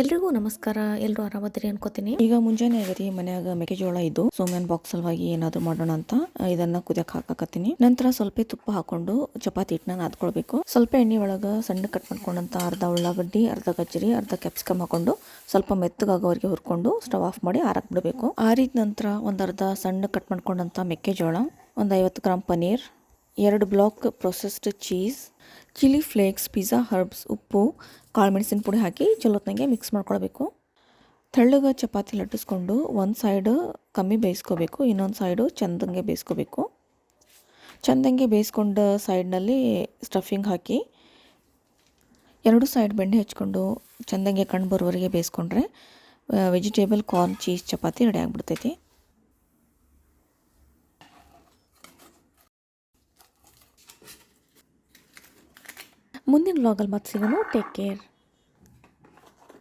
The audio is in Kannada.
ಎಲ್ರಿಗೂ ನಮಸ್ಕಾರ. ಎಲ್ಲರೂ ಆರಾಮದಿರಿ ಅನ್ಕೋತೀನಿ. ಈಗ ಮುಂಜಾನೆ ಆಗತಿ, ಮನ್ಯಾಗ ಮೆಕ್ಕೆಜೋಳ ಇದ್ದು ಸೋಮ್ಯಾನ್ ಬಾಕ್ಸ್ ಸಲುವಾಗಿ ಏನಾದ್ರು ಮಾಡೋಣ ಅಂತ ಇದನ್ನ ಕುದಿಯಕ್ ಹಾಕಕತ್ತೀನಿ. ನಂತರ ಸ್ವಲ್ಪ ತುಪ್ಪ ಹಾಕೊಂಡು ಚಪಾತಿ ಹಿಟ್ಟನ್ನ ನಾದ್ಕೊಳ್ಬೇಕು. ಸ್ವಲ್ಪ ಎಣ್ಣೆ ಒಳಗ ಸಣ್ಣ ಕಟ್ ಮಾಡ್ಕೊಂಡಂತ ಅರ್ಧ ಉಳ್ಳಾಗಡ್ಡಿ, ಅರ್ಧ ಗಜ್ಜರಿ, ಅರ್ಧ ಕ್ಯಾಪ್ಸಿಕಮ್ ಹಾಕೊಂಡು ಸ್ವಲ್ಪ ಮೆತ್ತಗಾಗೋವರೆಗೆ ಹುರ್ಕೊಂಡು ಸ್ಟವ್ ಆಫ್ ಮಾಡಿ ಆರಕ್ ಬಿಡಬೇಕು. ಆರಿದ ನಂತರ ಒಂದ್ ಅರ್ಧ ಸಣ್ಣ ಕಟ್ ಮಾಡ್ಕೊಂಡಂತ ಮೆಕ್ಕೆಜೋಳ, ಒಂದ್ 50 gram paneer, 2 block processed cheese, chilli flakes, pizza herbs, ಉಪ್ಪು, ಕಾಳು ಮೆಣಸಿನ ಪುಡಿ ಹಾಕಿ ಚಲೋತ್ನಾಗೆ ಮಿಕ್ಸ್ ಮಾಡ್ಕೊಳ್ಬೇಕು. ತೆಳ್ಳಗೆ ಚಪಾತಿ ಲಟ್ಟಿಸ್ಕೊಂಡು ಒಂದು ಸೈಡು ಕಮ್ಮಿ ಬೇಯಿಸ್ಕೋಬೇಕು, ಇನ್ನೊಂದು ಸೈಡು ಚೆಂದಂಗೆ ಬೇಯಿಸ್ಕೋಬೇಕು. ಚೆಂದಂಗೆ ಬೇಯಿಸ್ಕೊಂಡ ಸೈಡ್ನಲ್ಲಿ ಸ್ಟಫಿಂಗ್ ಹಾಕಿ 2 ಸೈಡ್ ಬೆಣ್ಣೆ ಹಚ್ಕೊಂಡು ಚೆಂದಂಗೆ ಕಣ್ಣು ಬರೋವರೆಗೆ ಬೇಯಿಸ್ಕೊಂಡ್ರೆ vegetable corn cheese chapati ready ಆಗಿಬಿಡ್ತೈತಿ. ಮುಂದಿನ ವ್ಲಾಗಲ್ಲಿ ಮತ್ತೆ ಸಿಗೋಣ. Take care.